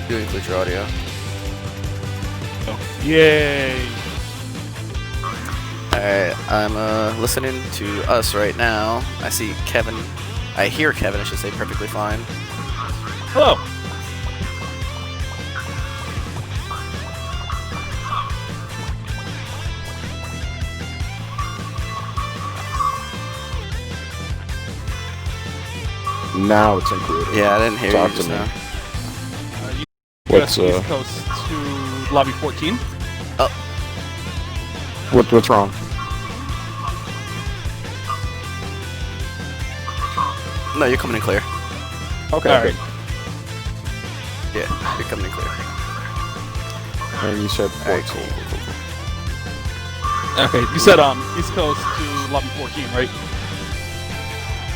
Do include your audio. Oh. Yay! Alright, I'm listening to us right now. I see Kevin. I hear Kevin, I should say, perfectly fine. Hello! Now it's included. Yeah, I didn't hear Talk you to just me. now. What's East Coast to lobby 14. what's wrong? No, you're coming in clear. Okay, All good. right. Yeah, you're coming in clear. And you said Alright, 14. cool. Okay, you said East Coast to lobby 14, right?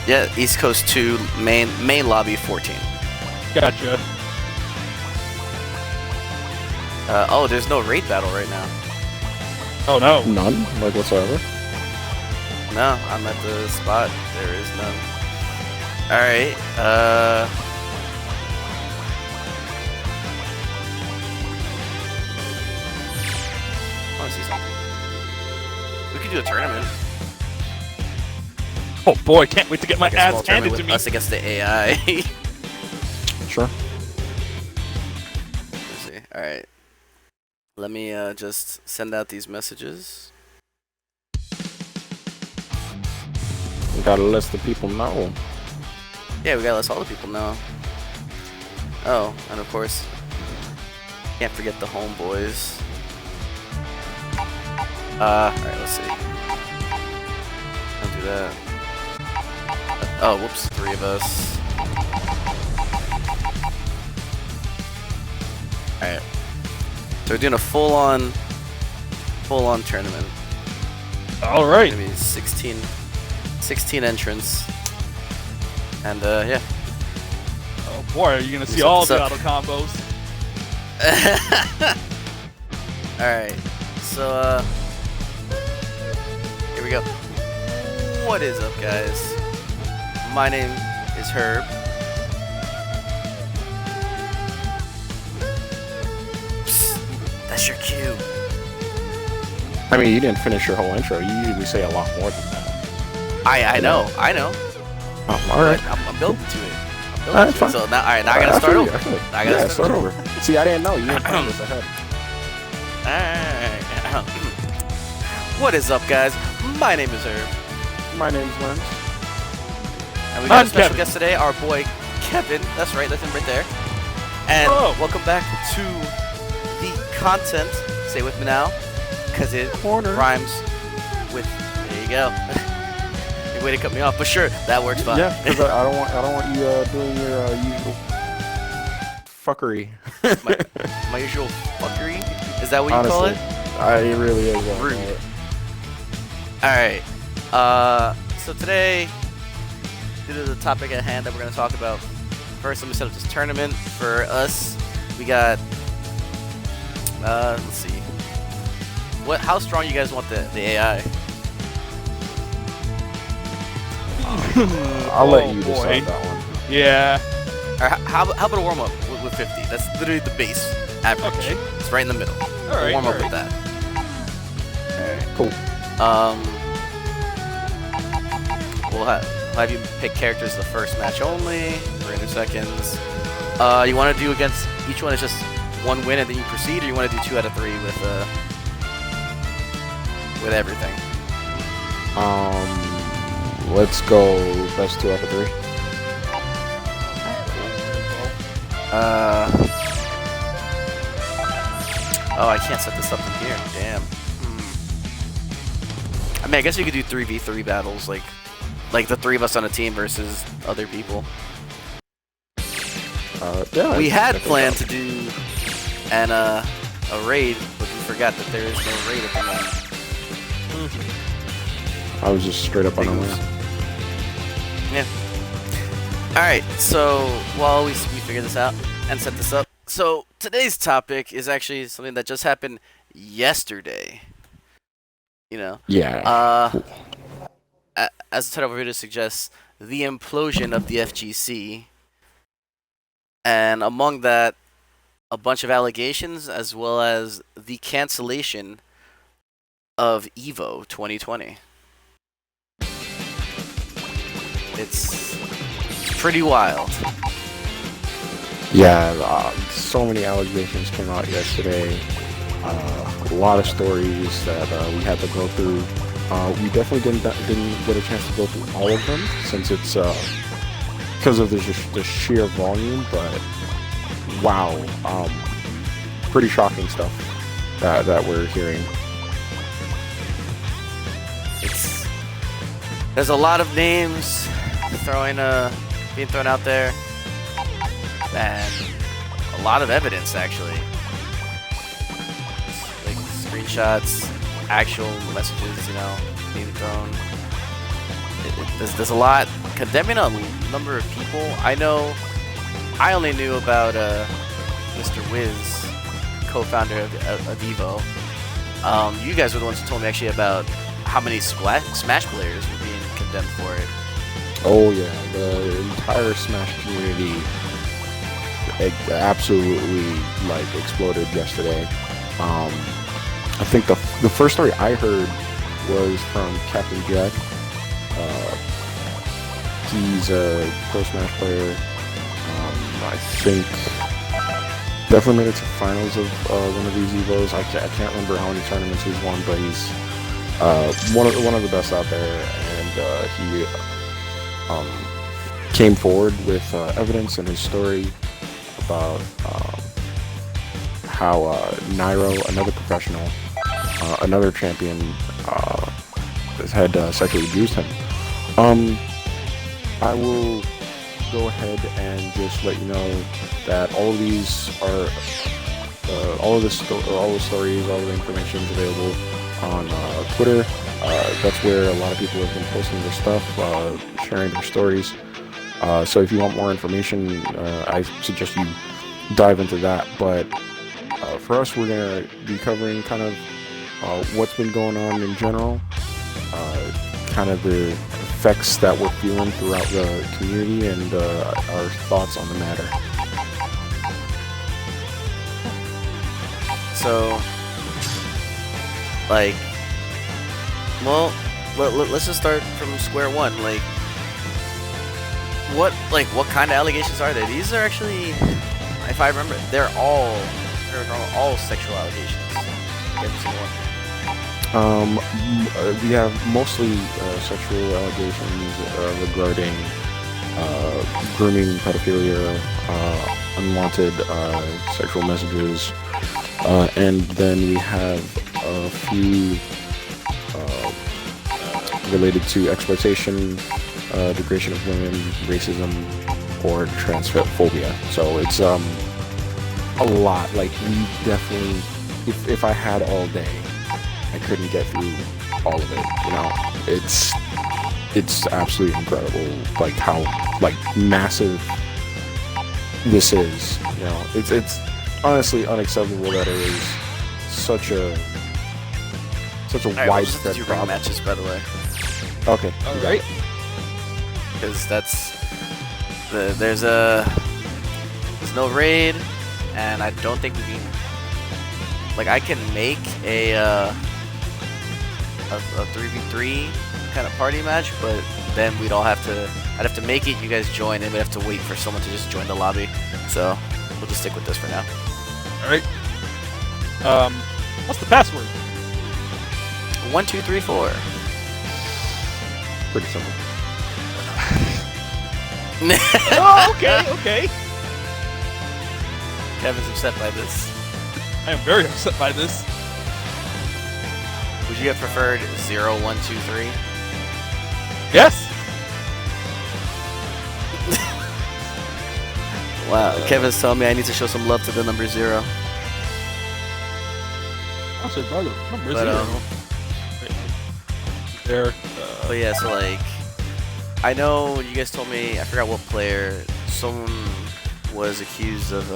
Yeah, East Coast 2, main lobby 14. Gotcha. Oh, there's no raid battle right now. Oh no. None, like whatsoever. No, I'm at the spot. There is none. Alright, I wanna see something. We could do a tournament. Oh boy, can't wait to get my Like a small ass handed tournament to with me. us against the AI. Sure. Let's see. Alright. Let me just send out these messages. You gotta let the people know. Yeah, we gotta let all the people know. Oh, and of course, can't forget the homeboys. Alright, let's see. Don't do that. Oh, whoops, 3 of us. Alright. So we're doing a full-on tournament. All right. Gonna be 16 entrants. And yeah. Oh boy, are you gonna see Set all this the up. auto combos? Alright, so here we go. What is up, guys? My name is Herb. Psst, that's your cue. I mean, you didn't finish your whole intro. You usually say a lot more than that. I know. Oh, all right. I'm building to it. Alright, fine. So now, alright, now I gotta start over. I gotta start over. See, I didn't know. You didn't plan this ahead. Alright. What is up, guys? My name is Herb. My name's Lens. And we got I'm a special Kevin. guest today, our boy Kevin. That's right, that's him right there. And Hello. welcome back to the content. Say with me now, because it Corner. rhymes with. There you go. Good way to cut me off, but sure, that works fine. Yeah, because I don't want you doing your usual fuckery. my usual fuckery. Is that what you call it? It really is. Rude. All right. So today, due to the topic at hand that we're going to talk about, first let me set up this tournament for us. We got, let's see, how strong you guys want the AI? I'll let Oh, you boy. decide that one. Yeah. Or how about a warm up with 50? That's literally the base average. Okay. It's right in the middle. All right. Warm up all with right. that. All right. Cool. We'll have you pick characters the first match only, 300 seconds. You want to do against each one is just one win and then you proceed, or you want to do 2 out of 3 with everything? Let's go best 2 out of 3. Oh, I can't set this up from here. Damn. I mean, I guess you could do 3v3 battles, like the 3 of us on a team versus other people. Yeah. We had I think planned so. to do a raid, but we forgot that there is no raid at the moment. I was just straight up unaware. Yeah. Alright, so while we figure this out and set this up, so today's topic is actually something that just happened yesterday. You know? Yeah. As the title of our video suggests, the implosion of the FGC. And among that, a bunch of allegations as well as the cancellation of Evo 2020. It's pretty wild. Yeah, so many allegations came out yesterday. A lot of stories that we had to go through. We definitely didn't get a chance to go through all of them since it's because of the sheer volume. But wow, pretty shocking stuff that we're hearing. There's a lot of names being thrown out there, and a lot of evidence actually, like screenshots, actual messages, being thrown. There's a lot condemning a number of people. I only knew about Mr. Wiz, co-founder of Evo. You guys were the ones who told me actually about how many Smash players were being condemned for it. Oh yeah, the entire Smash community absolutely exploded yesterday. I think the first story I heard was from Captain Jack. He's a pro Smash player. I think definitely made it to finals of one of these Evos. I can't remember how many tournaments he's won, but he's one of the best out there, and he came forward with evidence in his story about how Nairo, another professional, another champion, had sexually abused him. I will go ahead and just let you know that all of these are all the stories, all the information is available on Twitter. That's where a lot of people have been posting their stuff, sharing their stories. So if you want more information, I suggest you dive into that. But for us, we're going to be covering kind of what's been going on in general, kind of the effects that we're feeling throughout the community, and our thoughts on the matter. So, let's just start from square one. What kind of allegations are there? These are actually, if I remember, they're all sexual allegations. Every single one. We have mostly sexual allegations regarding grooming, pedophilia, unwanted sexual messages, and then we have a few related to exploitation, degradation of women, racism, or transphobia. So it's a lot. We definitely, if I had all day, I couldn't get through all of it. It's absolutely incredible, how massive this is. It's honestly unacceptable that it is such a widespread problem. Matches, by the way. Okay. All right. Because there's no raid, and I don't think we can. I can make a 3v3 kind of party match, but then I'd have to make it, you guys join, and we'd have to wait for someone to just join the lobby. So we'll just stick with this for now. Alright. What's the password? 1 2 3 4. Pretty simple. Oh, okay. Kevin's upset by this. I am very upset by this. Would you have preferred 0 1 2 3? Yes. Wow, Kevin's telling me I need to show some love to the number 0. I said, brother, number But, 0. There. But yeah, so I know you guys told me, I forgot what player, someone was accused of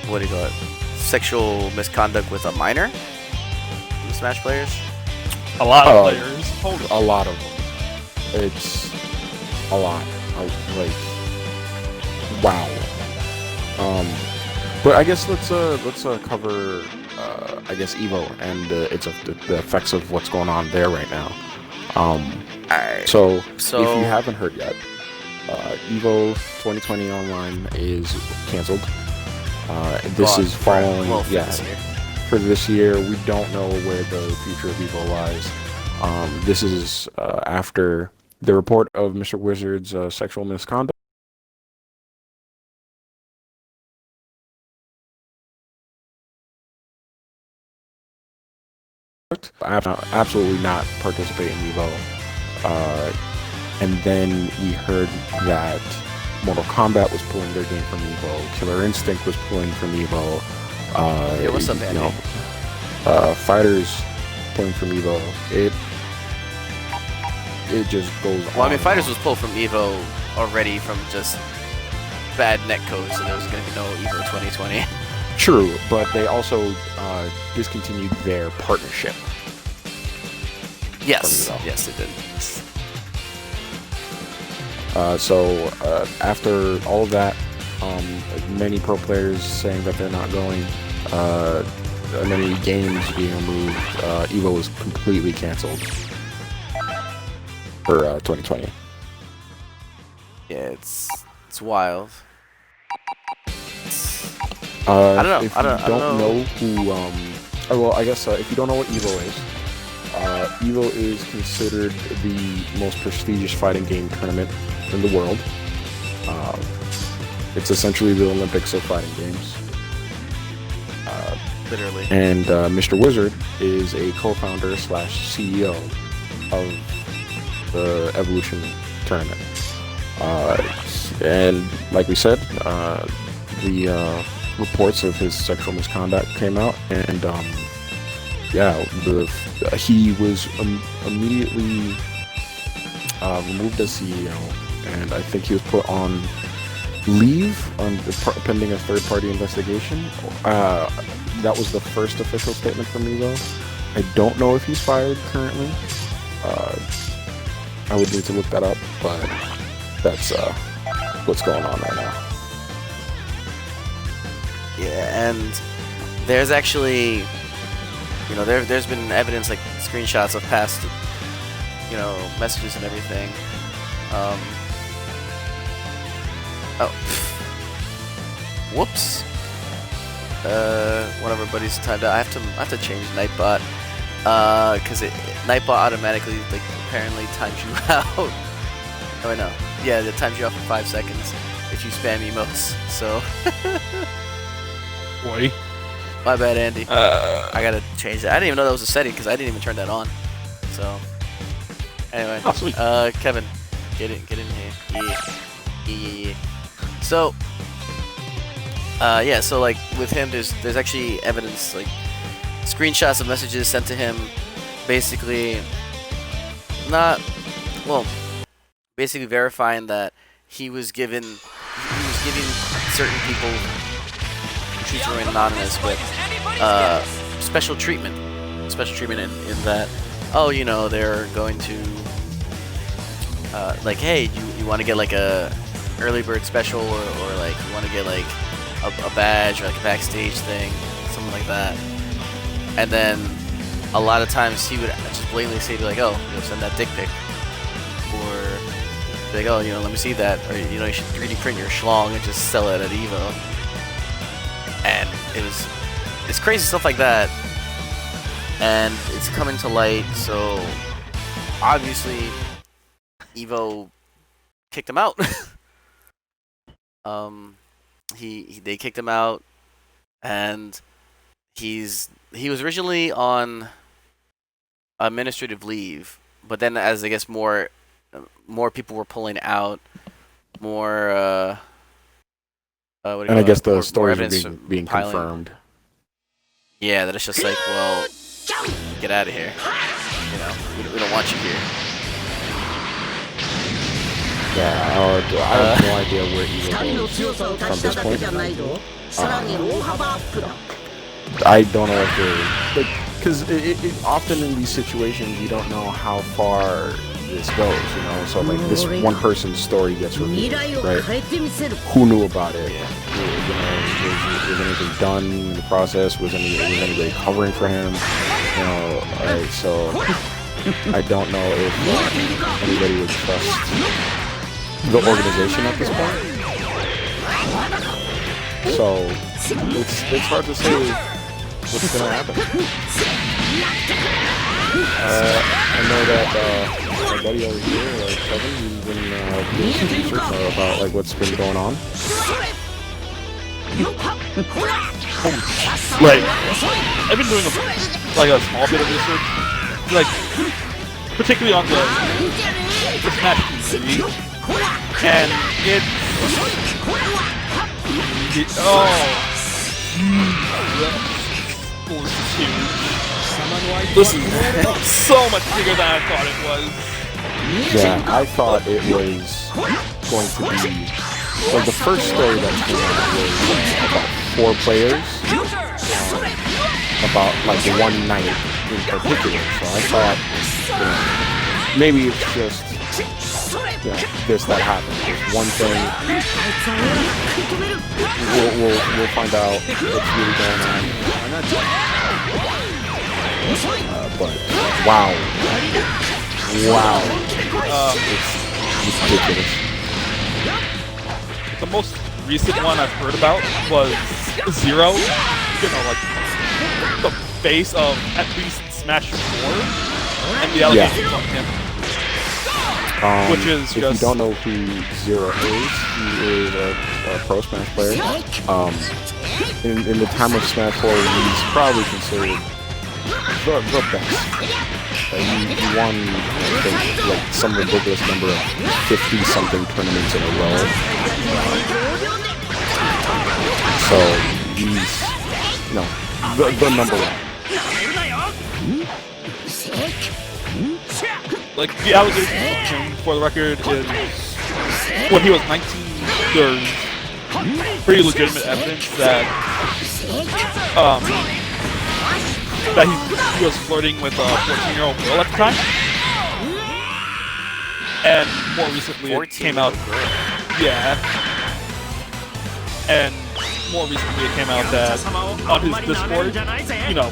what do you call it? Sexual misconduct with a minor? The Smash players? A lot of players. Holy a lot of them. It's a lot. Wow. But I guess let's cover I guess Evo and the effects of what's going on there right now. Alright. So So if you haven't heard yet, Evo 2020 online is canceled. This gone is following for this year. for this year. We don't know where the future of Evo lies. This is after the report of Mr. Wizard's sexual misconduct. Absolutely not participate in Evo. And then we heard that Mortal Kombat was pulling their game from Evo. Killer Instinct was pulling from Evo. Hey, what's up, Andy? Fighters pulling from Evo. It just goes on. Well, I mean, and Fighters on. was pulled from Evo already from just bad netcode, so there was going to be no Evo 2020. True, but they also discontinued their partnership. Yes, From Evo. yes, it did. So after all of that, many pro players saying that they're not going, many games being removed, Evo was completely canceled for 2020. Yeah, it's wild. I don't know. If I don't you don't know. know who, well, I guess if you don't know what Evo is, Evo is considered the most prestigious fighting game tournament in the world. It's essentially the Olympics of fighting games. Literally. And Mr. Wizard is a co-founder / CEO of the Evolution tournament. And like we said, the reports of his sexual misconduct came out, and he was immediately removed as CEO, and I think he was put on leave pending a third-party investigation. That was the first official statement from Evo. I don't know if he's fired currently. I would need to look that up, but that's what's going on right now. Yeah, and there's actually, there's been evidence, like screenshots of past, messages and everything. Whoops. One of our buddies timed out. I have to change Nightbot, because Nightbot automatically apparently times you out. Oh wait, no. Yeah, it times you out for 5 seconds if you spam emotes. So. Boy. My bad, Andy. I gotta change that. I didn't even know that was a setting because I didn't even turn that on. So, anyway. Oh, sweet. Kevin, get in here. Yeah. So, so like with him, there's actually evidence, like screenshots of messages sent to him, basically verifying that he was giving certain people, choose to remain anonymous, but special treatment in that, they're going to hey, you want to get like a early bird special, or like you want to get like a badge or like a backstage thing, something like that. And then a lot of times he would just blatantly say, like, oh, send that dick pic, or like, oh, let me see that, or you should 3D print your schlong and just sell it at Evo. And it's crazy stuff like that, and it's coming to light. So obviously Evo kicked him out. They kicked him out, and he was originally on administrative leave, but then as I guess more people were pulling out, more And I guess the more stories are evidence being piling. confirmed. Yeah, that it's just like, well, get out of here. We don't want you here. Yeah, I have no idea where Evo goes from this point. I don't know if they're, because often in these situations you don't know how far this goes, you know. So like this one person's story gets revealed, right? Who knew about it? Yeah. You know, was anything done in the process? Was anybody covering for him? You know, so I don't know if anybody would trust the organization at this point. So it's hard to say what's gonna happen. I know that my buddy over here, Kevin, he's been doing some research about like what's been going on. Like, I've been doing a small bit of research, like, particularly on the Smash community, and this is so much bigger than I thought it was. Yeah, I thought it was going to be like the first story that came out was about 4 players, about like one night in particular. So I thought, you know, maybe it's just this that happened. There's one thing. We'll find out what's really going on. But wow, it's ridiculous. The most recent one I've heard about was Zero, you know, like the face of at least Smash 4, and the allegations on him. Which is if you don't know who Zero is, he is a pro Smash player. In the time of Smash 4, he's probably considered the best. He won like some ridiculous number of 50-something tournaments in a row. So he's, you know, the number one. Like, the allegation of him, for the record, is when he was 19, there's pretty legitimate evidence that he was flirting with a 14-year-old girl at the time. And more recently it came out... Yeah. And more recently it came out that on his Discord, you know,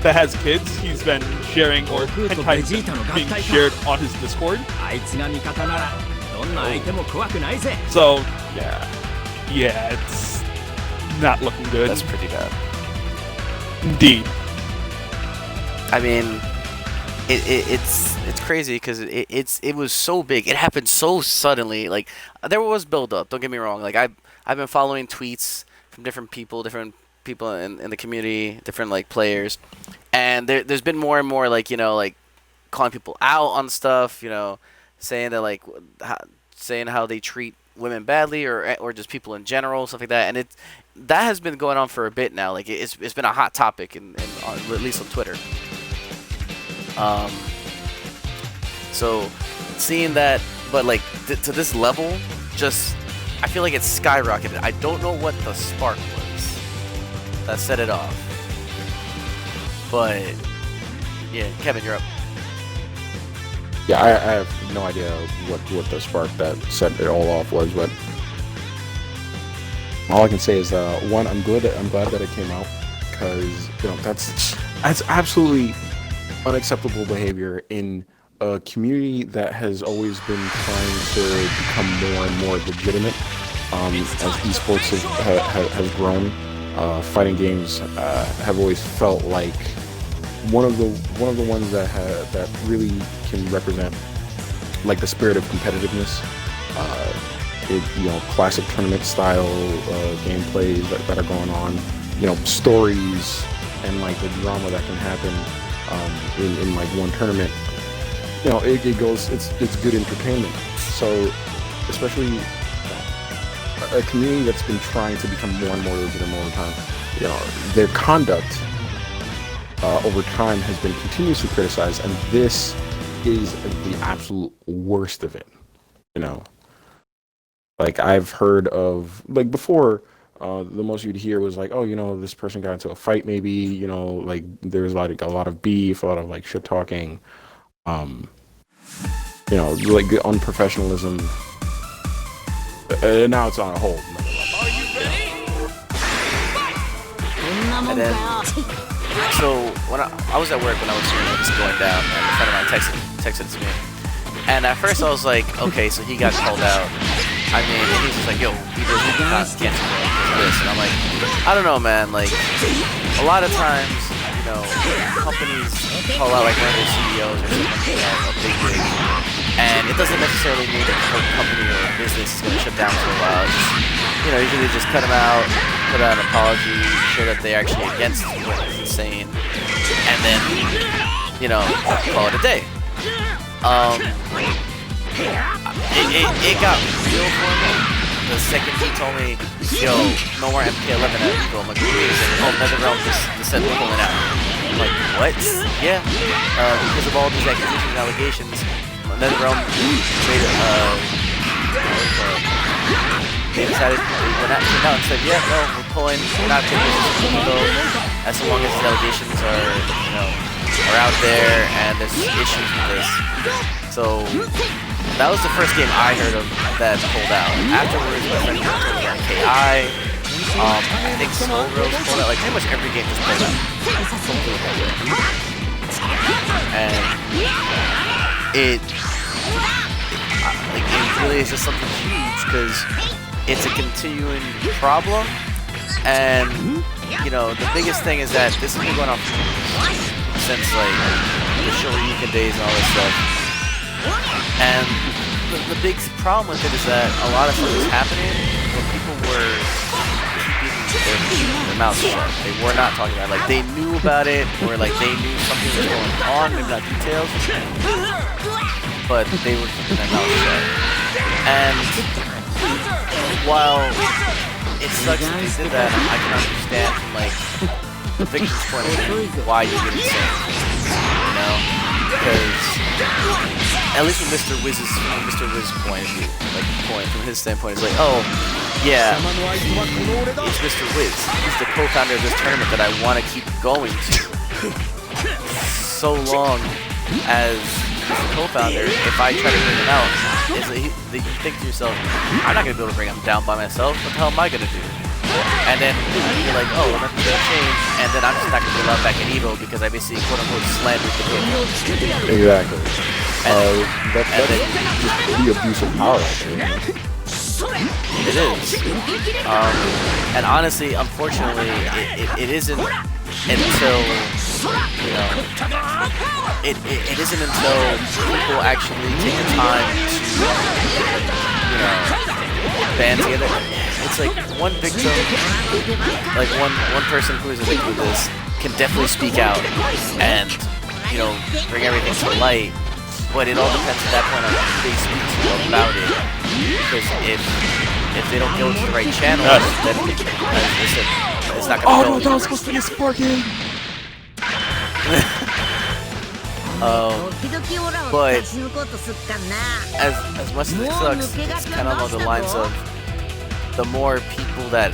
that has kids, he's been sharing, or hentai being shared on his Discord. So, yeah, it's not looking good. That's pretty bad. Indeed. I mean, it's crazy because it was so big. It happened so suddenly. Like, there was build up. Don't get me wrong. Like, I've been following tweets from different people in the community, different like players, and there's been more and more like, you know, like calling people out on stuff, you know, saying that like saying how they treat women badly, or just people in general, stuff like that. And that has been going on for a bit now. Like, it's been a hot topic at least on Twitter. So seeing that, but like to this level, just I feel like it's skyrocketed. I don't know what the spark was that set it off, but yeah, Kevin, you're up. Yeah, I have no idea what the spark that set it all off was, but all I can say is one, I'm glad that it came out, because you know that's absolutely unacceptable behavior in a community that has always been trying to become more and more legitimate as esports has grown. Fighting games have always felt like one of the ones that really can represent like the spirit of competitiveness. You know, classic tournament style gameplays that are going on. You know, stories and like the drama that can happen in like one tournament. You know, it goes. It's good entertainment. So, especially a community that's been trying to become more and more legitimate over time. You know, their conduct over time has been continuously criticized, and this is the absolute worst of it. You know, like I've heard of like before. The most you'd hear was like, oh, you know, this person got into a fight, maybe, you know, like there was like a lot of beef, a lot of like shit talking. like the unprofessionalism. Now it's on a hold. And then, so when I was at work when I was hearing this going down, and a friend of mine texted it to me. And at first I was like, okay, so he got called out. I mean, and he's just like, yo, he doesn't canceled because of this. And I'm like, I don't know, man. Like, a lot of times, companies call out like one of their CEOs or something, a big wig, and it doesn't necessarily mean that the whole company or business is going to shut down for a while. Just, usually just cut them out, put out an apology, show that they're actually against what is insane, and then, call it a day. It got real for me the second he told me, yo, no more MK11 at Eagle. I'm like, NetherRealm just said they're pulling out. I'm like, what? Yeah, because of all these accusations and allegations, NetherRealm made they decided, they went out and said, yeah, no, we're pulling, we're not taking this to Eagle as long as these allegations are out there and there's issues with this. So that was the first game I heard of that pulled out. Afterwards, my friend told me about KI. I think Soul Rose pulled out. Like pretty much every game just pulled out. And it really is just something huge because it's a continuing problem. And the biggest thing is that this has been going on since like the Shoryuken days and all this stuff. And the big problem with it is that a lot of stuff was happening when people were keeping their mouths shut. They were not talking about it. Like they knew about it, or like they knew something was going on, maybe not details, but they were keeping their mouths shut. And while it sucks that they did that, I can understand from like the victim's point of view why you get insane. Because at least from Mr. Wiz's point of view, from his standpoint, it's like, oh, yeah, it's Mr. Wiz. He's the co-founder of this tournament that I want to keep going to. So long as he's the co-founder, if I try to bring him out, you think to yourself, I'm not going to be able to bring him down by myself. What the hell am I going to do? And then you're like, oh, nothing's gonna change, and then I'm just not gonna be allowed back in Evo because I basically quote unquote slandered the game. Exactly. That's then, just the abuse of power, I think. It is. And honestly, unfortunately, it isn't until it isn't until people actually take the time to band together. It's like one victim, like one person who is a victim of this can definitely speak out and bring everything to light, but it all depends at that point on who they speak to about it. Because if they don't go to the right channels, then it's not gonna go. Oh no, that was supposed to be a Sparking. But as much as it sucks, it's kind of along the lines of the more people that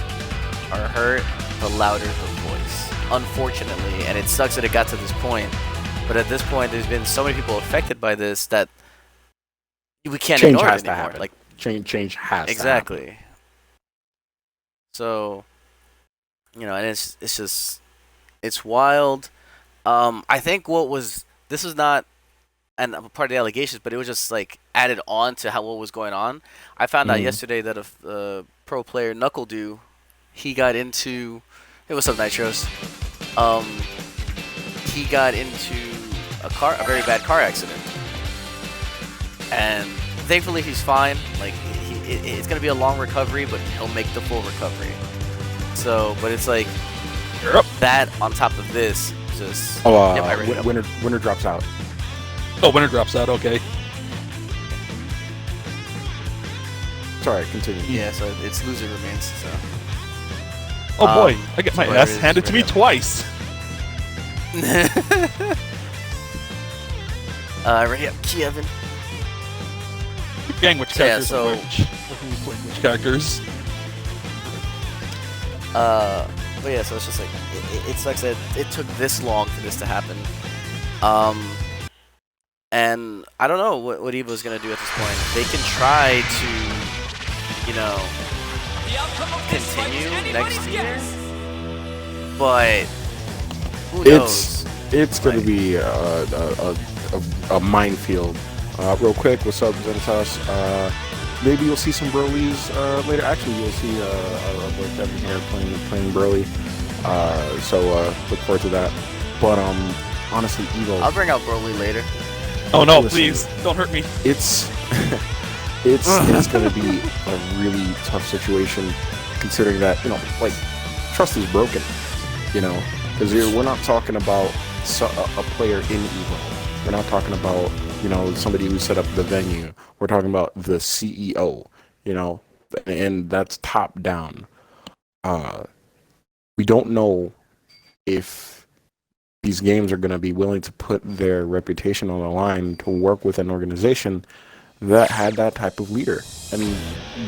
are hurt, the louder the voice. Unfortunately, and it sucks that it got to this point. But at this point, there's been so many people affected by this that we can't ignore it anymore. Like change has exactly. To happen. So, and it's wild. I think this was not and part of the allegations, but it was just like added on to what was going on. I found out yesterday that a pro player, Knuckledew, he got into. Hey, what's up, Nitros? He got into a very bad car accident, and thankfully he's fine. Like it's gonna be a long recovery, but he'll make the full recovery. So, but it's like that on top of this, just winner drops out. Oh, winner drops out. Okay. Sorry, continue. Yeah, so it's loser remains. So. Oh boy, I get my ass handed to me twice. Ready up, Kevin. Gang, which characters? Yeah, which characters? But yeah, so it's just like it sucks that it took this long for this to happen. And I don't know what Evo's gonna do at this point. They can try to, you know, continue next year, but who knows? It's going to be a minefield. Real quick, what's up, Zenitas? Maybe you'll see some Broly's later. Actually, you'll see our boy Kevin here playing Broly. So look forward to that. But honestly, Evo. I'll bring out Broly later. Oh no, Listen, please don't hurt me. It's it's going to be a really tough situation, considering that like trust is broken. Because we're not talking about a player in Evo. We're not talking about somebody who set up the venue. We're talking about the CEO. And that's top down. We don't know if these games are going to be willing to put their reputation on the line to work with an organization that had that type of leader. I mean,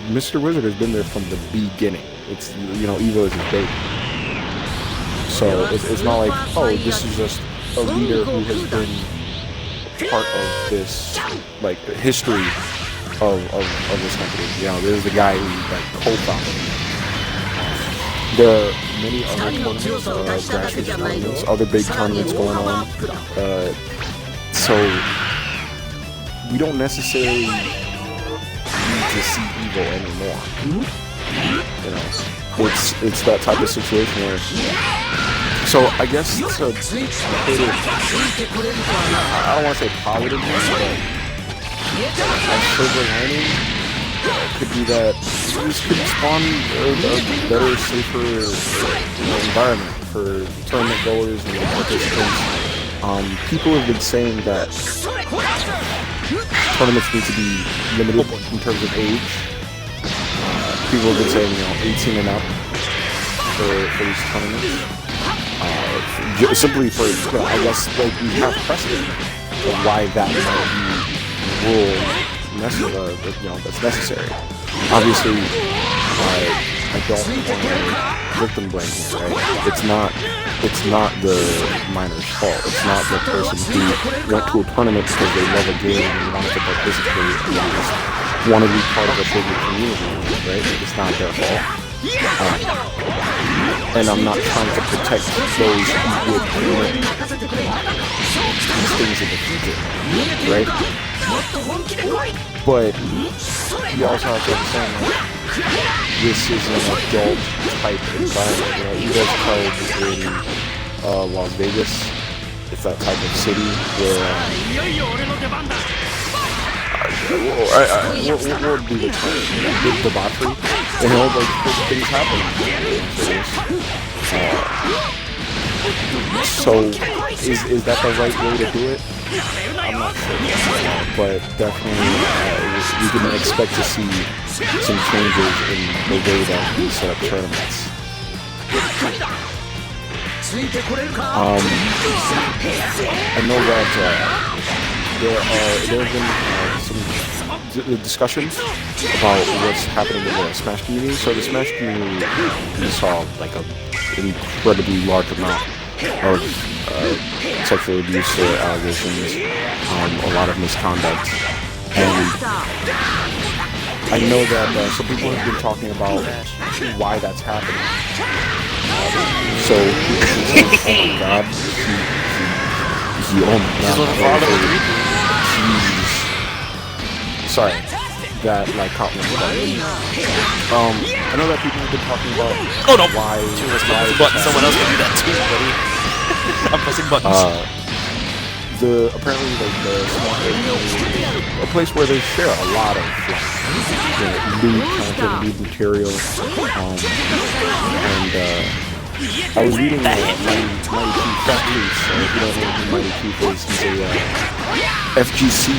Mr. Wizard has been there from the beginning. It's Evo is his baby. So it's not like, oh, this is just a leader who has been part of this history of this company. This is the guy who co-founded it. There are many other tournaments, grassroots tournaments, other big tournaments going on. So we don't necessarily need to see Evo anymore. It's that type of situation where. So I guess to put it, I don't want to say positive, but a silver lining could be that this could spawn a better, safer environment for tournament goers and participants. People have been saying that tournaments need to be limited in terms of age. People have been saying 18 and up for these tournaments. Simply for, I guess, we have precedent of why that might be rule that's necessary. Obviously, I don't want to victim blame here, right? It's not the minor's fault. It's not the person who went to a tournament because they love a game and wanted to participate and just want to be part of a bigger community, right? It's not their fault. And I'm not trying to protect those who would commit these things in the future, right? But you also have to understand this is an adult type environment. You guys played in Las Vegas. It's that type of city where we'll do the term with debauchery, things happen. So is that the right way to do it? I'm not sure, but definitely we can expect to see some changes in the way that we set up tournaments. I know that there have been some discussions about what's happening in the Smash community. So the Smash community, we saw an incredibly large amount of sexual abuse allegations, a lot of misconduct, and I know that some people have been talking about why that's happening. So people say, oh my God, sorry, that caught me. I know that people have been talking about why Someone else can do that too, buddy. I'm pressing buttons. Apparently the a place where they share a lot of lewd content, lewd material, and I was reading Mighty Chief Fat Loose. If you don't know who Mighty Chief is, he's a FGC,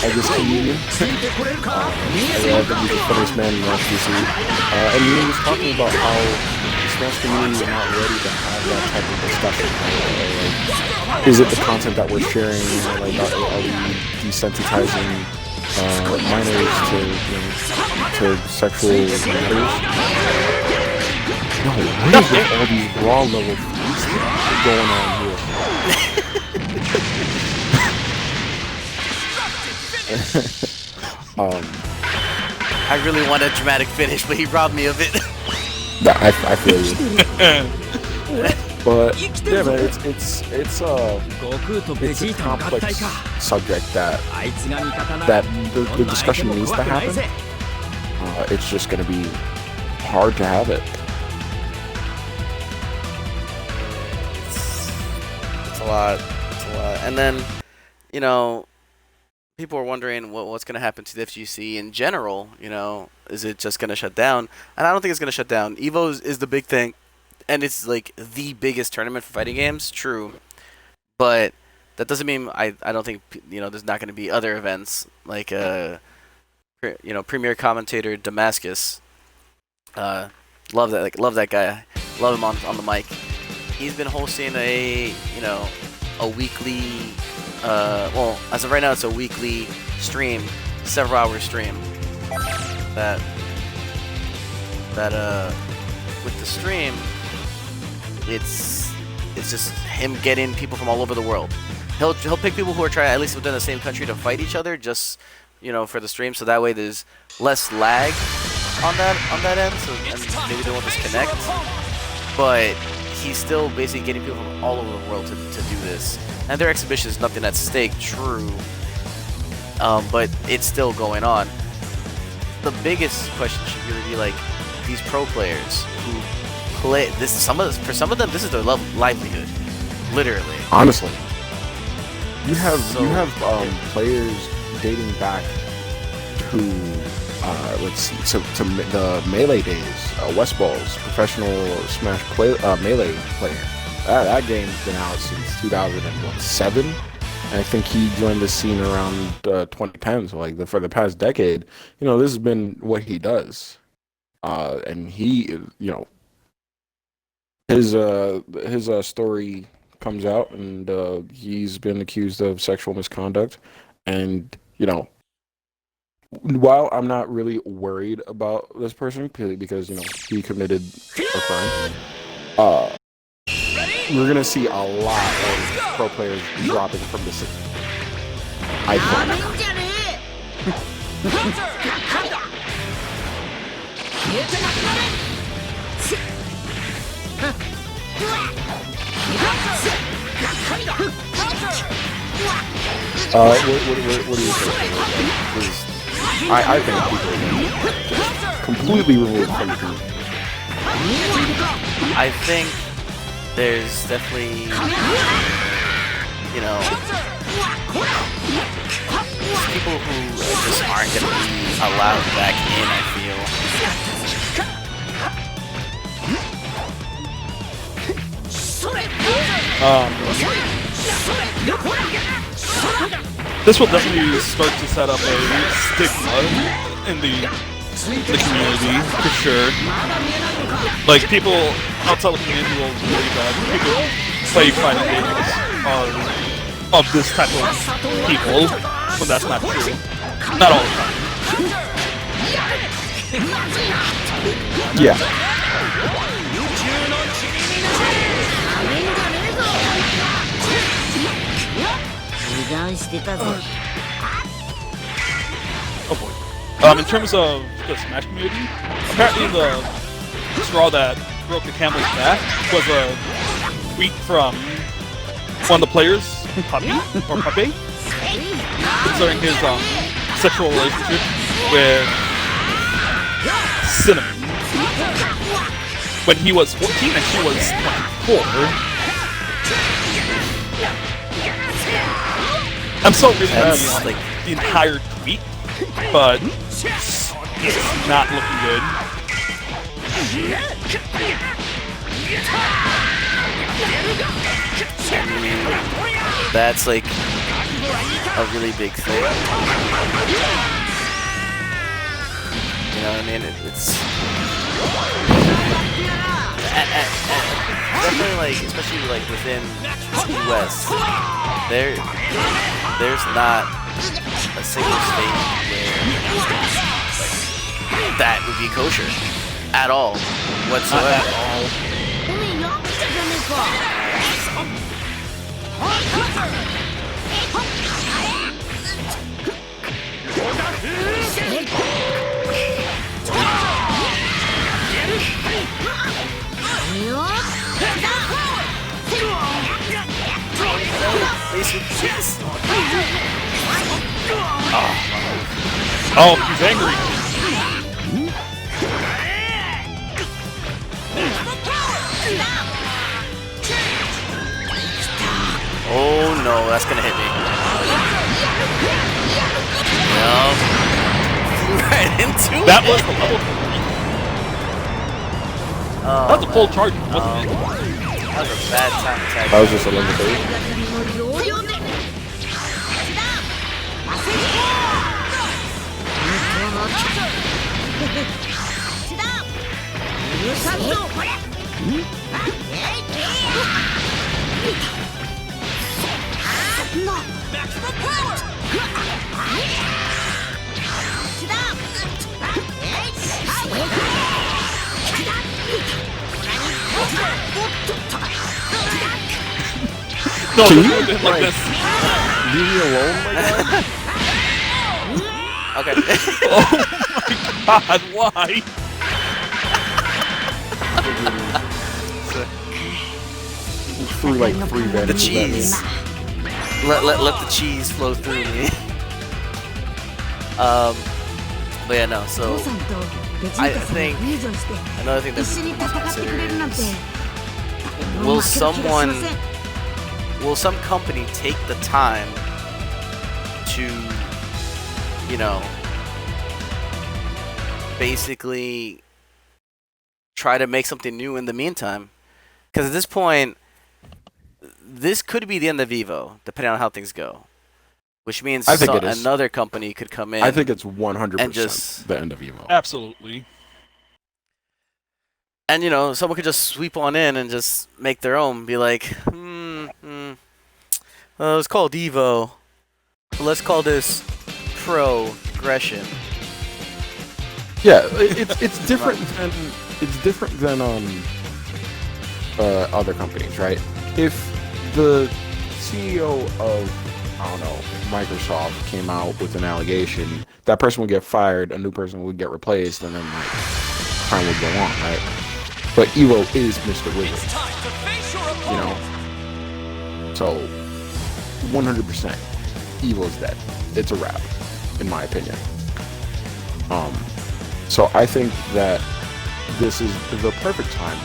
I guess, comedian. I think he's the funniest man in FGC. And he was talking about how the Smash community is not ready to have that type of discussion. Is it the content that we're sharing? Are we desensitizing minors to sexual matters? No, what is with all these raw level things going on here? I really want a dramatic finish, but he robbed me of it. I feel you. But yeah, man, it's a complex subject that the discussion needs to happen. It's just gonna be hard to have it. It's a lot. It's a lot. And then, you know, people are wondering what's going to happen to the FGC in general. You know, is it just going to shut down? And I don't think it's going to shut down. Evo is the big thing, and it's like the biggest tournament for fighting games. True, but that doesn't mean I don't think there's not going to be other events like premier commentator Damascus. Love that guy. Love him on the mic. He's been hosting a weekly. Well, as of right now, it's a weekly stream, several hour stream. That with the stream, it's just him getting people from all over the world. He'll pick people who are trying at least within the same country to fight each other, just for the stream, so that way there's less lag on that end, so and maybe they won't disconnect. But he's still basically getting people from all over the world to do this. And their exhibition is nothing at stake, true, but it's still going on. The biggest question should really be like these pro players who play this. For some of them, this is their livelihood, literally. Honestly, you have players dating back to let's see, to the Melee days. Westball's professional Smash Melee player. That game's been out since 2007, and I think he joined the scene around 2010. So like for the past decade, this has been what he does, and he, his story comes out, and he's been accused of sexual misconduct, and while I'm not really worried about this person because he committed a crime, we're gonna see a lot of pro players dropping from the scene. I think. What do you think? I think people are just completely removed from the group. I think there's definitely, people who just aren't going to be allowed back in, I feel. This will definitely start to set up a stigma in the community, for sure. Like, people outside the community will believe that people who play fighting games are of this type of people, but that's not true. Not all the time. Yeah. Oh boy. In terms of the Smash community, apparently the straw that broke the camel's back was a tweet from one of the players, Puppy, concerning his sexual relationship with Cinnamon when he was 14 and she was 24. I'm still reading the entire tweet, but it's not looking good. That's like a really big thing. You know what I mean? It's definitely like, especially like within the US, there's not a single state where that would be kosher at all, whatsoever. At all. Oh, he's angry. Oh no, that's gonna hit me. No. Right into it. That was the level 3. Oh, That was a full man. charge, wasn't it? That was a bad time attack. That was just a level 3. No, Can this you, was him like this. leave me alone, my guy? Okay. Oh my god, why? Threw like 3 The bandages at me. cheese. Let the cheese flow through me. But yeah, no. So I think another thing that we need to consider is will some company take the time to, you know, basically try to make something new in the meantime? Because at this point, this could be the end of Evo, depending on how things go. Which means I think it is. another company could come in. I think it's 100% and just the end of Evo. Absolutely. and you know, someone could just sweep on in and just make their own. Be like, it's called Evo. But let's call this Progression. Yeah, it's different than other companies, right? If the CEO of, I don't know, Microsoft came out with an allegation, that person would get fired, a new person would get replaced, and then like time would go on, right? But Evo is Mr. Wizard, you know. So 100%, Evo's dead. It's a wrap, in my opinion. So I think that this is the perfect time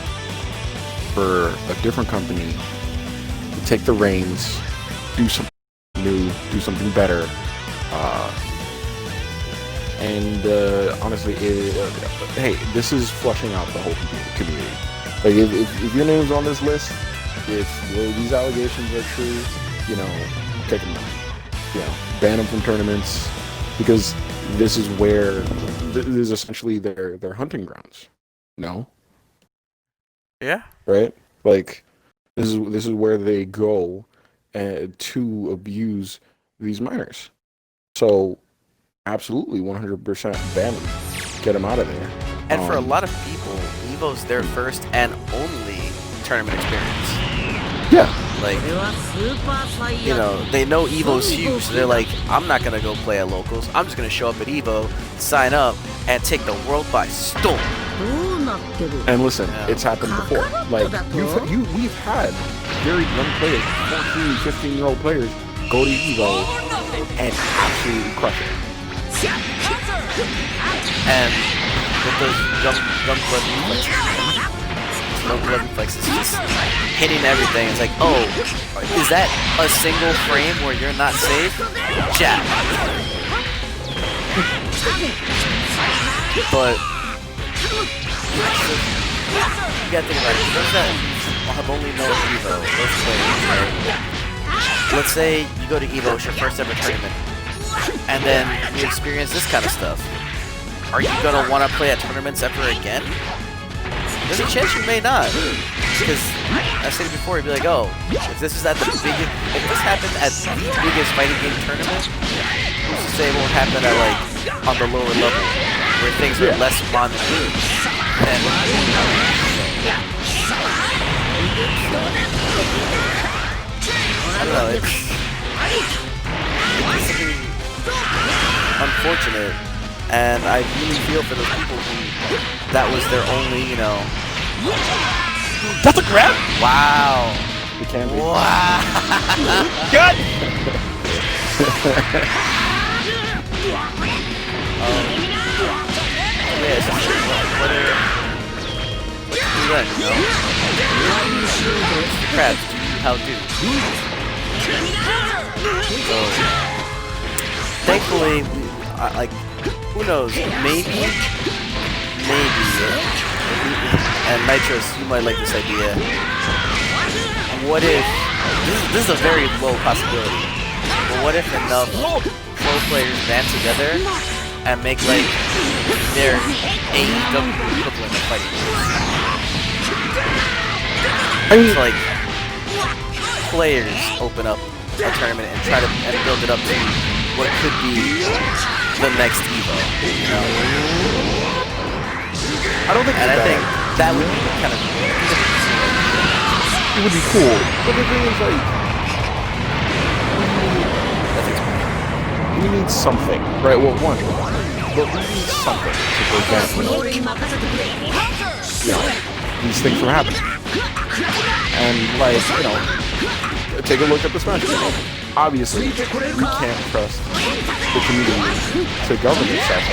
for a different company to take the reins, do something new, do something better, and honestly, hey, this is flushing out the whole community. Like, if your name's on this list, if these allegations are true, you know, take them down. You know, ban them from tournaments, because this is where this is essentially their hunting grounds. No. Yeah. Right? Like, this is where they go to abuse these minors. So, absolutely, 100% ban them. Get them out of there. And for a lot of people, Evo's their first and only tournament experience. Yeah. Like, you know, they know Evo's huge, so they're like, I'm not gonna go play at locals. I'm just gonna show up at Evo, sign up, and take the world by storm. And listen, Yeah. it's happened before. Like, we've had very young players, 14, 15-year-old players, go to Evo and absolutely crush it. And with those young blood reflexes, just hitting everything. It's like, oh, is that a single frame where you're not safe? Jab. But you gotta think about it. Those that have only known Evo, those players, right? Let's say you go to Evo, it's your first ever tournament, and then you experience this kind of stuff. Are you gonna want to play at tournaments ever again? There's a chance you may not, because I said before, you'd be like, oh, if this is at the biggest, if this happened at the biggest fighting game tournament, who's to say it won't happen at like on the lower level where things are less monitored? Then I don't know. It's something unfortunate, and I really feel for those people who that was their only, you know. That's a grab? Wow. It can be. Wow. God! Yeah, it's just what are you doing, you know? Crabs, do how do. So, thankfully, like, who knows? Maybe, and Nitros, you might like this idea. What if this is a very low possibility? But what if enough pro players band together and make like their AEW equivalent of fighting games? I mean, So like players open up a tournament and try to build it up to what could be the next Evo, you know? I don't think. And I think that would be kind of it would be cool. But the thing is, like, we need something, right? Well, one, but we need something to prevent, you know, these things from happening. And like, you know, take a look at the Smash Bros. Obviously, we can't trust the community to govern itself.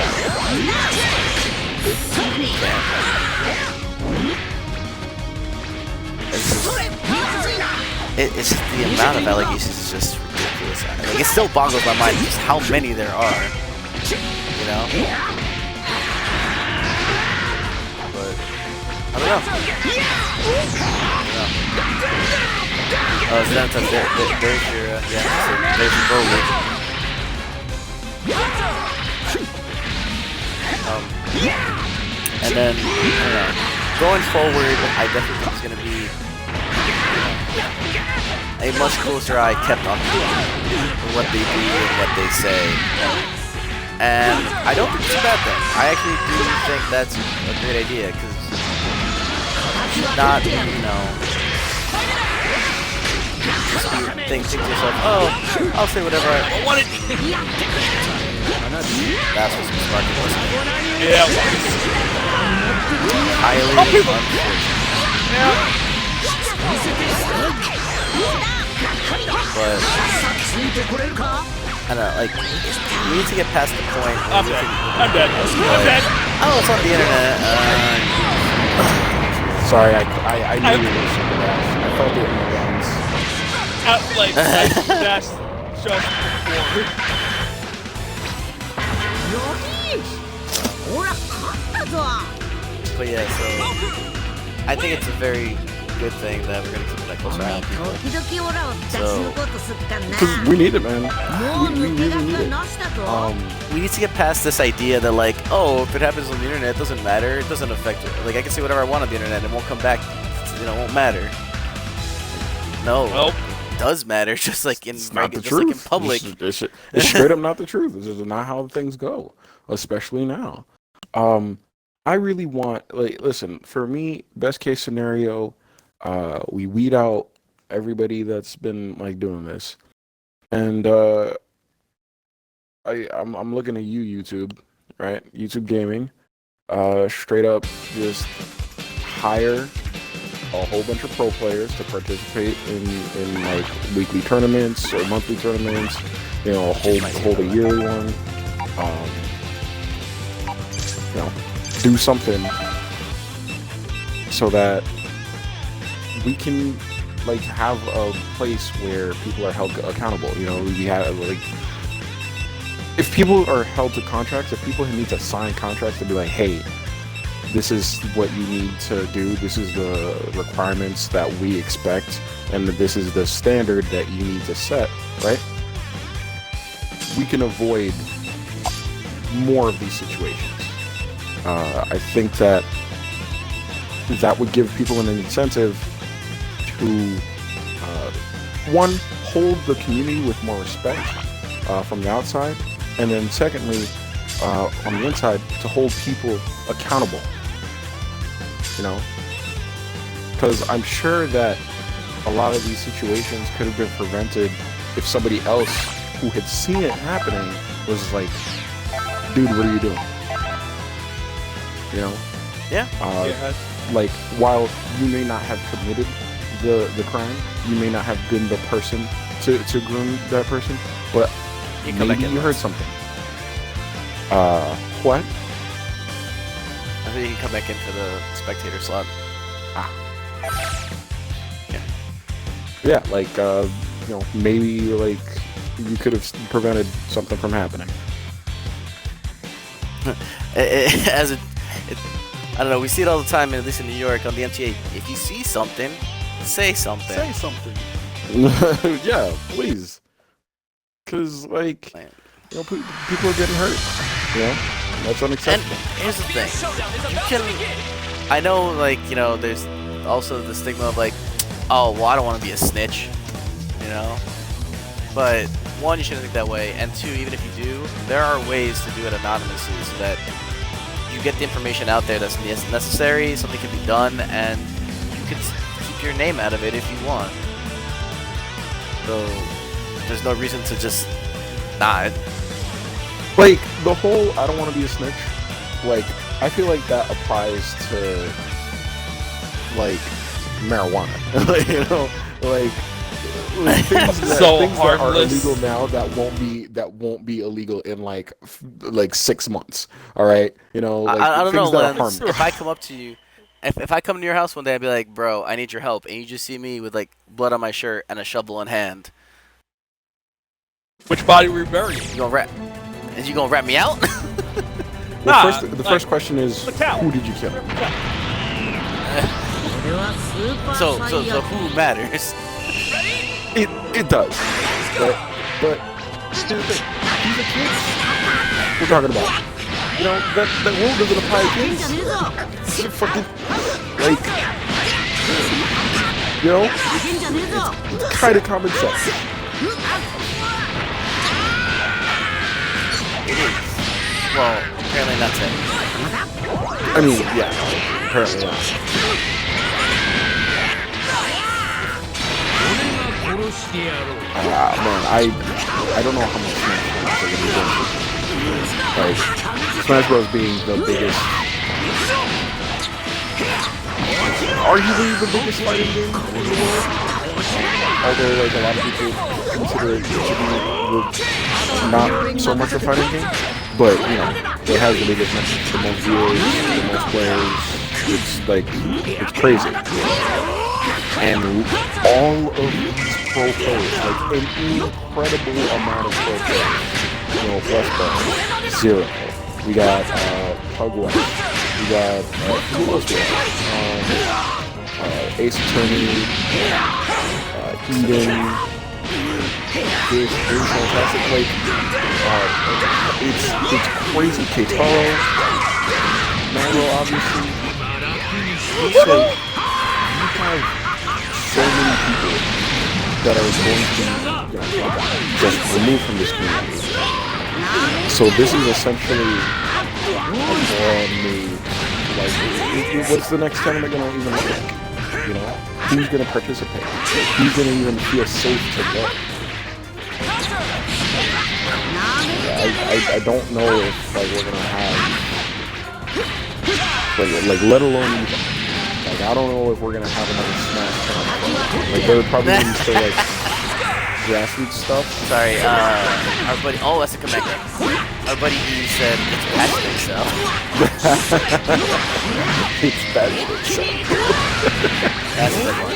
It's just the amount of allegations is just ridiculous. Like, it still boggles my mind just how many there are. You know? But I don't know. Oh, Zenith, there's your there's your goalie. And then I don't know. Going forward, I definitely think it's gonna be a much closer eye kept on what they do and what they say. And I don't think it's a bad thing. I actually do think that's a great idea, because you should not, you know, just think to yourself, oh, I'll say whatever I want it. That's what's sparking, wasn't it? Yeah. Highly unfortunate. Yeah. But I don't know, like, we need to get past the point where I'm we dead. can, I'm dead. I'm dead. oh, it's on the internet. Sorry, I knew you were super rash. I felt it in my bones. Like, that's just before. But yeah, so I think it's a very good thing that we're gonna keep that close around people. So Because we need it, man. We really need it. we need to get past this idea that, like, oh, if it happens on the internet, it doesn't matter. It doesn't affect it. Like, I can say whatever I want on the internet, and it won't come back. You know, it won't matter. No, Nope. it does matter. Just like in It's not the just truth. like in public. It's straight up not the truth. This is not how things go, especially now. I really want, like, listen, for me, best case scenario, we weed out everybody that's been like doing this, and I'm looking at you, YouTube, right? YouTube Gaming, straight up just hire a whole bunch of pro players to participate in like weekly tournaments or monthly tournaments. You know, hold a yearly one. You know, do something so that we can like have a place where people are held accountable. You know, we have like, if people are held to contracts, if people need to sign contracts to be like, hey, this is what you need to do, this is the requirements that we expect, and this is the standard that you need to set, right? We can avoid more of these situations. I think that would give people an incentive to, one, hold the community with more respect from the outside, and then secondly, on the inside, to hold people accountable. You know, because I'm sure that a lot of these situations could have been prevented if somebody else who had seen it happening was like, dude, what are you doing? You know? Yeah. Yeah. Like, while you may not have committed the crime, you may not have been the person to groom that person, but You come back maybe in you heard once. something. What? I think you can come back in for the spectator slot. Yeah, like, maybe, like, you could have prevented something from happening. As I don't know, we see it all the time, at least in New York on the MTA. If you see something, say something. Say something. Yeah, please. Because, like, Man. people are getting hurt. You know? That's And unacceptable. here's the thing. You can... I know, like, there's also the stigma of, like, oh, well, I don't want to be a snitch. You know? But, one, you shouldn't think that way. And two, even if you do, there are ways to do it anonymously so that you get the information out there that's necessary, something can be done, and you can keep your name out of it if you want. So, there's no reason to just not. Like, the whole I don't want to be a snitch, like, I feel like that applies to, like, marijuana. You know? Like things that, So things that are harmless. illegal now that won't be illegal in, like 6 months. All right? You know, like, I don't things know, that are Lens. harmless. If I come up to you, if I come to your house one day, I'd be like, bro, I need your help. And you just see me with, like, blood on my shirt and a shovel in hand. Which body were you burying? You gonna rat? Is you gonna rat me out? Nah, The like, first question is, the cow. who did you kill? so who matters? It does. But here's the thing. These are kids we're talking about. You know, that rule doesn't apply to kids. These are fucking, like, you know, it's kind of common sense. Well, apparently not today. I mean, yeah, apparently not. Man, I don't know how much Smash Bros. Are gonna be doing. Like, Smash Bros. Being the biggest, arguably the biggest fighting game in the world. Although, like, a lot of people consider it to be not so much a fighting game, but, you know, it has the biggest message, the most viewers, the most players. It's like, it's crazy. And all of these pro players, like, an incredible amount of pro players. You know, Westbrook, Zero. We got Pugway. We got who else we have? Ace Attorney, Eden. This fantastic. Like, it's crazy. Keitaro, Maro, obviously. So you have so many people that are going to be, just removed from this community. So this is essentially a brand new, like, what's the next tournament going to even look like? You know? Who's going to participate? Who's going to even feel safe to go? I don't know if, like, we're going to have, like, let alone even. Like, I don't know if we're gonna have another Smash tournament. Like, there probably be still, like, grassroots stuff. Sorry, our buddy. Oh, that's a comeback. Our buddy E said it's patched itself. It's bad shit. That's a good one.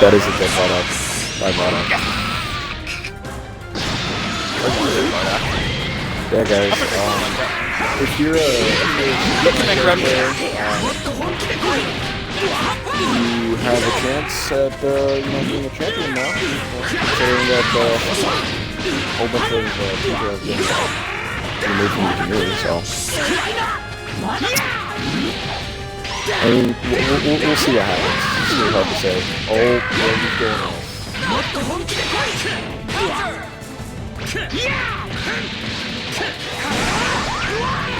That is a good one. By Mono. Yeah, guys. If you're a Smash player, you have a chance at being a champion now. Considering that a whole bunch of people have been removed from the community, so I mean, we'll see what happens. It's really hard to say. Oh, where he's going on.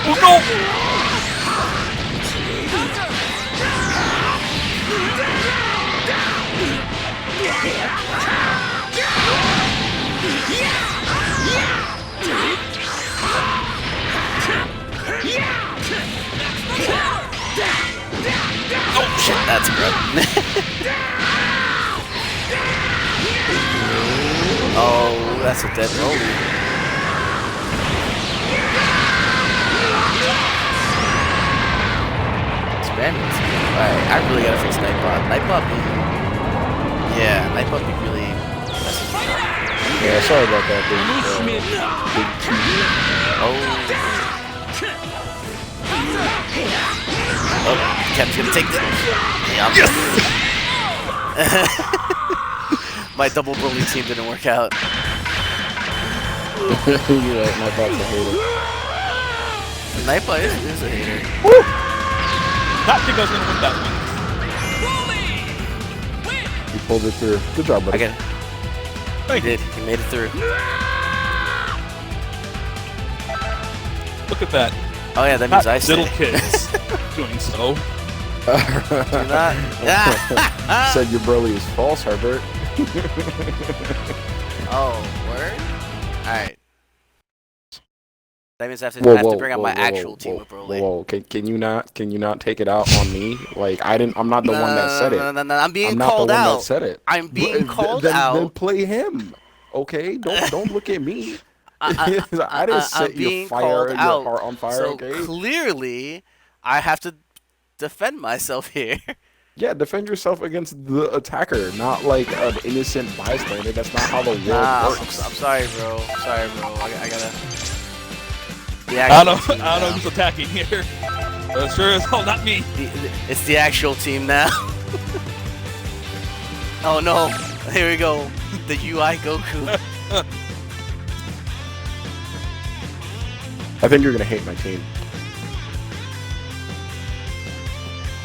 Oh no! That's correct. Oh, that's a dead rollie. Spamming. Alright, I really gotta fix Nightbot. Nightbot be... Yeah, Nightbot be really messing me up. Yeah, sorry about that, big Oh. Oh, Kev's gonna take the... Yeah, yes! My double bully team didn't work out. Yeah, Nightbot's a hater. Nightbot is a hater. Woo! Not think I was gonna win that one. You pulled it through. Good job, buddy. I get it. He did. He made it through. Look at that. Oh yeah, that means I stay. Little kids doing so. Do not. Said your Broly is false, Herbert. Oh, word? Alright. That means I have to bring out my actual team with Broly. Whoa, can you not take it out on me? Like I'm not the one that said it. No, I'm being not called the one out. that said it. I'm being called then, out. Then play him. Okay? Don't look at me. I didn't set your heart on fire, so okay? Clearly, I have to defend myself here. Yeah, defend yourself against the attacker, not like an innocent bystander. That's not how the world works. I'm sorry, bro. I'm sorry, bro. I gotta... I don't know who's attacking here. But sure as hell not me. It's the actual team now. Oh no. Here we go. The UI Goku. I think you're gonna hate my team.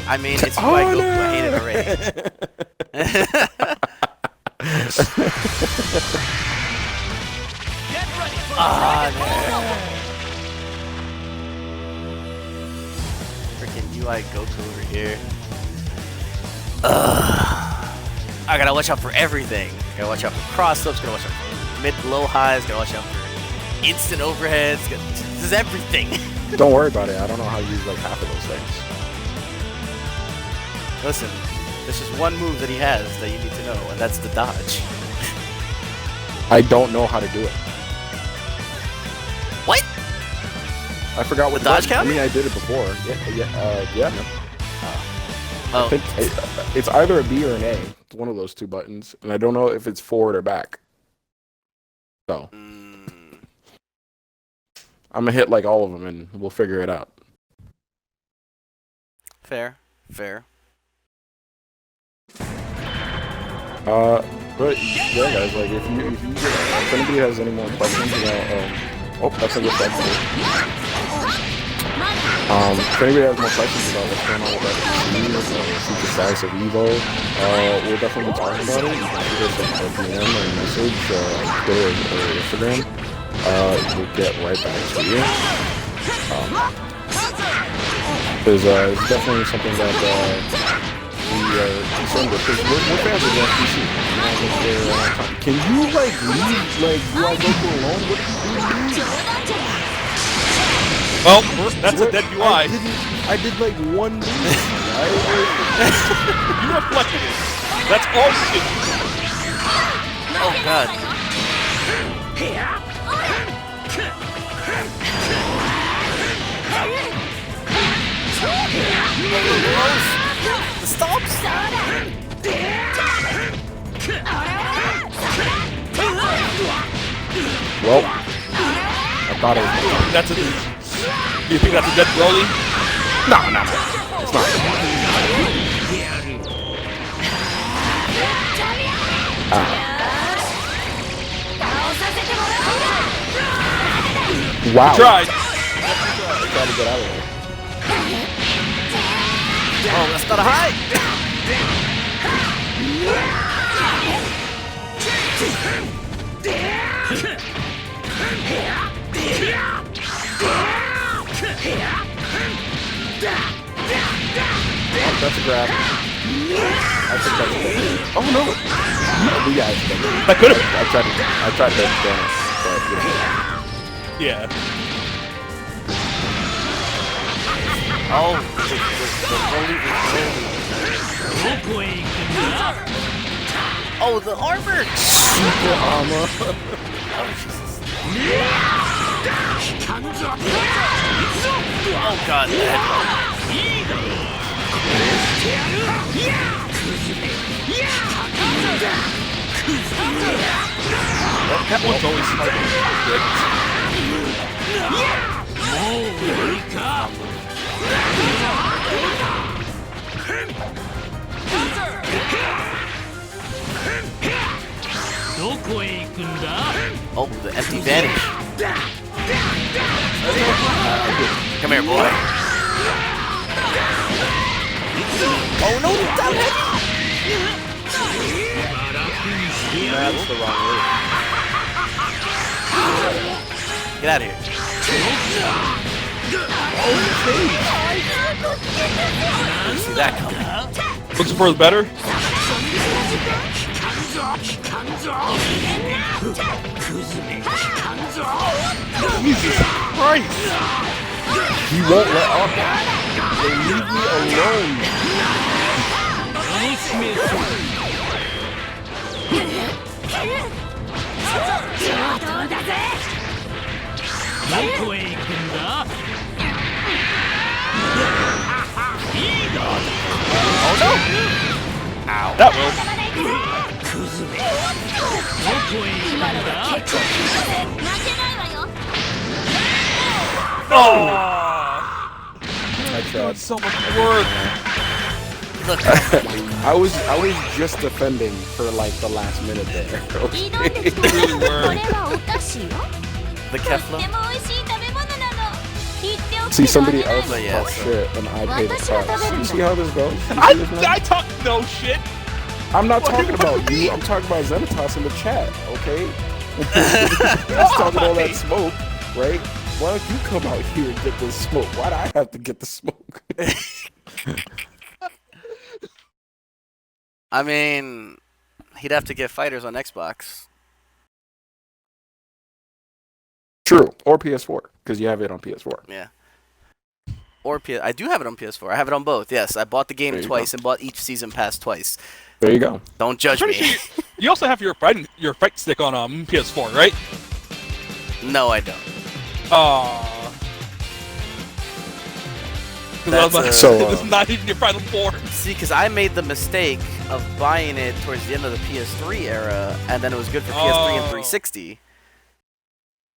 I mean, it's UI Goku. I hate it already. No. Freaking UI Goku over here. I gotta watch out for everything. Gotta watch out for cross ups. Gotta watch out for mid low highs. Gotta watch out for instant overheads. This is everything. Don't worry about it. I don't know how to use like half of those things. Listen, there's just one move that he has that you need to know, and that's the dodge. I don't know how to do it. What? I forgot what the dodge count. counter? I mean, I did it before. Yeah. Oh. I think it's either a B or an A. It's one of those two buttons, and I don't know if it's forward or back. So I'm gonna hit like all of them, and we'll figure it out. Fair. But yeah, guys, like if anybody has any more questions about, that's a good question. If anybody has more questions about what's going on with FGC, the status of Evo, we'll definitely be talking about it. You can shoot us a DM or a message on Twitter or Instagram. We'll get right back to you. Because it's definitely something that we are concerned with, because we're fans of the FGC. Can you like leave UI Goku alone? What did you do? Well, that's a dead UI. I did like one move. You reflected it. That's all you did. Oh god. The stops. Well, I thought it was. That's a. Do you think that's a dead Broly? No, it's not. Wow. You tried. I tried to get out of there. Oh, that's not a high. Oh, that's a grab. I think that's good. Oh no! Yeah, That could have. I tried to damage, but Yeah. Oh, the Broly. Oh, the armor! Super armor. Oh, Jesus. Oh, God. The That one's always hard Oh, the empty vanish. Come here, boy. Oh, no, down heavy! That's the wrong word. Get out of here. Didn't see that coming. Looks for the better. Jesus Christ! He won't let up. They leave me alone. Oh, no! Ow. That will. Oh! I tried. So much work. Look. I was just defending for like the last minute there. Okay. Really were. The Kefla. See, somebody else Oh, yeah, talk so- shit and I pay the price. You see how this goes? You see this, man? I talk no shit. I'm not talking about you. I'm talking about Xenitas in the chat, okay? He's talking all that smoke, right? Why don't you come out here and get this smoke? Why do I have to get the smoke? I mean, he'd have to get fighters on Xbox. True. Or PS4, because you have it on PS4. Yeah. Or I do have it on PS4. I have it on both. Yes, I bought the game There you twice go. and bought each season pass twice. There you go. Don't judge Pretty me. sure you also have your fight stick on PS4, right? No, I don't. So, It's not even your final form. See, because I made the mistake of buying it towards the end of the PS3 era, and then it was good for PS3 and 360.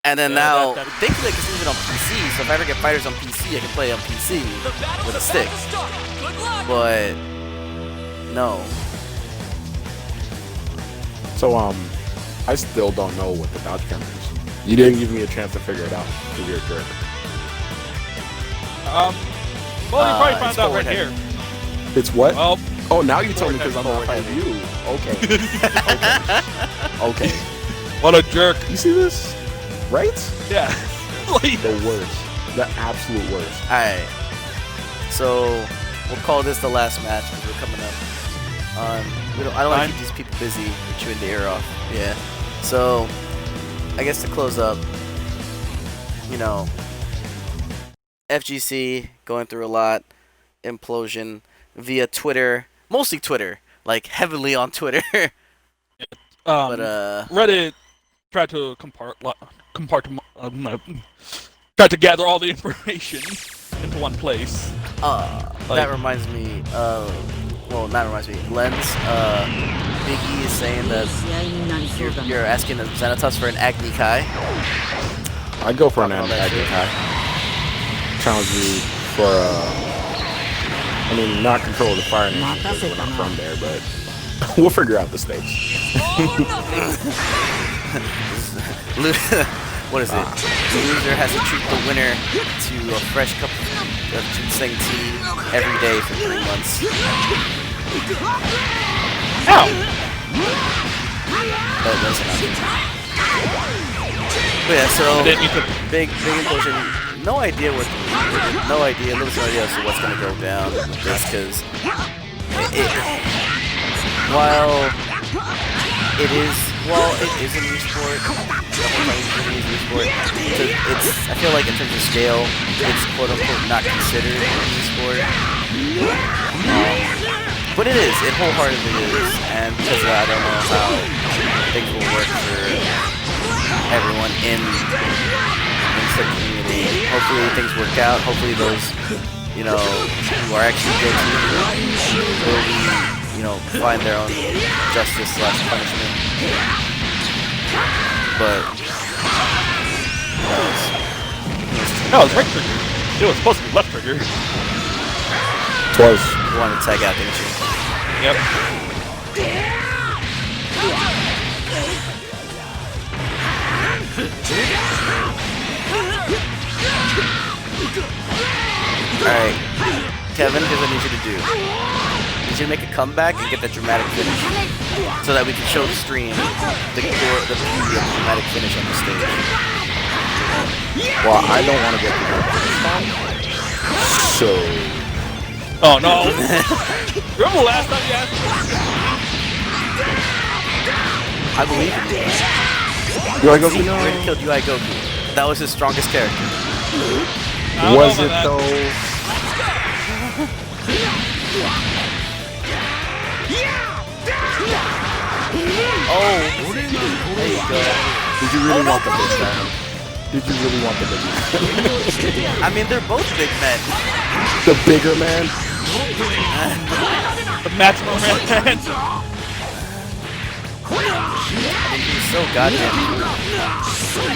And then Yeah, now, that- thankfully, I can use it on PC. So if I ever get fighters on PC, I can play on PC with a stick. But no. So, I still don't know what the dodge counter is. You didn't give me a chance to figure it out, because you're a jerk. Well, you probably It's found out forward right heavy. here. It's what? Well, Oh, now you told me because I'm Forward not heavy. fighting you. Okay. Okay. what a jerk. You see this? Right? Yeah. Like, The worst. The absolute worst. Alright. So, we'll call this the last match because we're coming up. I don't want to keep these people busy with chewing the ear off. Yeah. So, I guess to close up, you know, FGC going through a lot, Implosion via Twitter, mostly Twitter, like heavily on Twitter. But Reddit tried to tried to gather all the information into one place. that reminds me. Well, not reminds me. Lens. Big E is saying that you're asking Xenitas for an Agni Kai. I'd go for an Talking all that Agni shit. Kai. Challenge me for, I mean, not control the fire nation because we're not from there, but we'll figure out the stakes. What is it? The loser has to treat the winner to a fresh cup of ginseng tea every day for 3 months. Ow! That's enough. But yeah, so I didn't mean to. big implosion. No idea what. No idea. Little no idea as to what's gonna go down with this, because while it is a new sport. I feel like in terms of scale, it's quote unquote not considered a new sport. But it is. It wholeheartedly is. And because I don't know how things will work for everyone in the community. Hopefully things work out. Hopefully those, you know, who are actually guilty will be, you know, find their own justice / punishment. But who knows? No, it's right trigger. It was supposed to be left trigger. Twas. You wanted to tag out, didn't you? Yep. Alright, Kevin, here's what I need you to do. I need you to make a comeback and get that dramatic finish. So that we can show the stream the beauty of the dramatic finish on the stage. Well, I don't want to get the so. Oh no! Remember the last time you asked me? I believe in you. UI Goku? He already killed UI Goku. That was his strongest character. Was it though? Oh, there you go. Did you really want the big man? Did you really want the big man? I mean, they're both big men. The bigger man? The maximum man. I mean, he's so goddamn cool.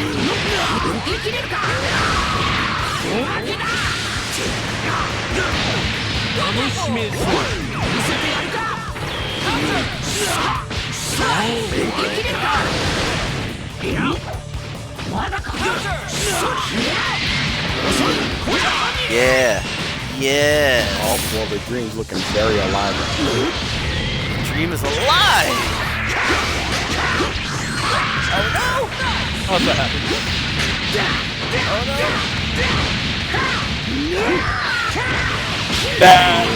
Yeah. Yeah. Oh, well, the dream's looking very alive. Dream is alive. Oh no! How's that happen? Oh no! Bad.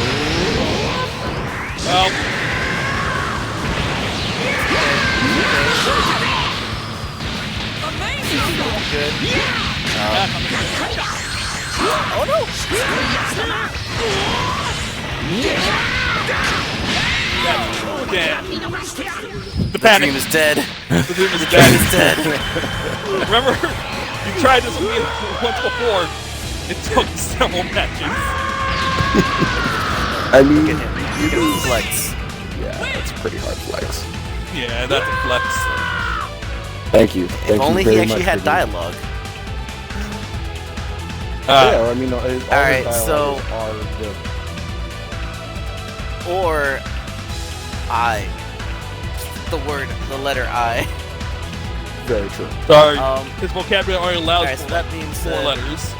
Well. Good. Oh no! Yeah. The The panic. dream is dead. The dream is The dream is dead. dead. Remember, you tried this with me once before. It took several matches. I mean, Look at him. Look at him flex. yeah, that's a pretty hard flex. Yeah, that's a flex. Thank you. If Thank only you he very actually much had for dialogue. Yeah, I mean, all Alright, the so- dialogues are the Or I. The letter I. very true. Sorry, Um, his vocabulary only allows Alright, so for that being 4 said, letters.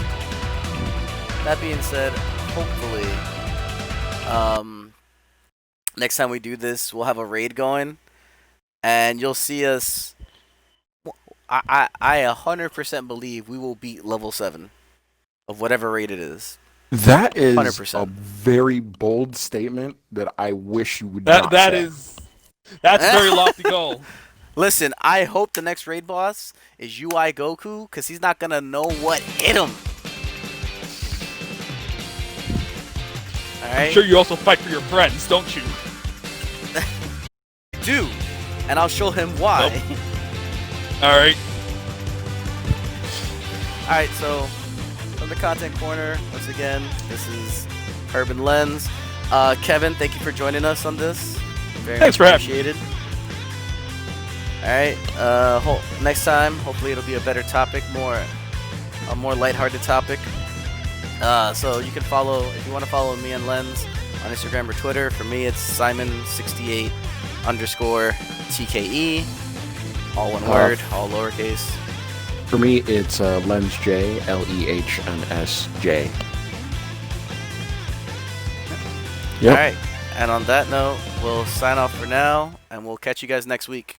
hopefully, next time we do this, we'll have a raid going, and you'll see us. I 100% believe we will beat level 7 of whatever raid it is. That is 100%. a very bold statement that I wish you would not say. That's a very lofty goal. Listen, I hope the next raid boss is UI Goku, because he's not gonna know what hit him. I'm Alright? sure you also fight for your friends, don't you? Do, and I'll show him why. Nope. Alright. Alright, so from the content corner, once again, this is Urban Lens. Kevin, thank you for joining us on this. Very Thanks much for having me. appreciated. Alright, next time, hopefully it'll be a better topic, a more lighthearted topic. So you can follow, if you want to follow me and Lens on Instagram or Twitter. For me, it's Simon68_TKE. All one word, all lowercase. For me, it's Lens J, LEHNSJ. Yep. Alright, and on that note, we'll sign off for now, and we'll catch you guys next week.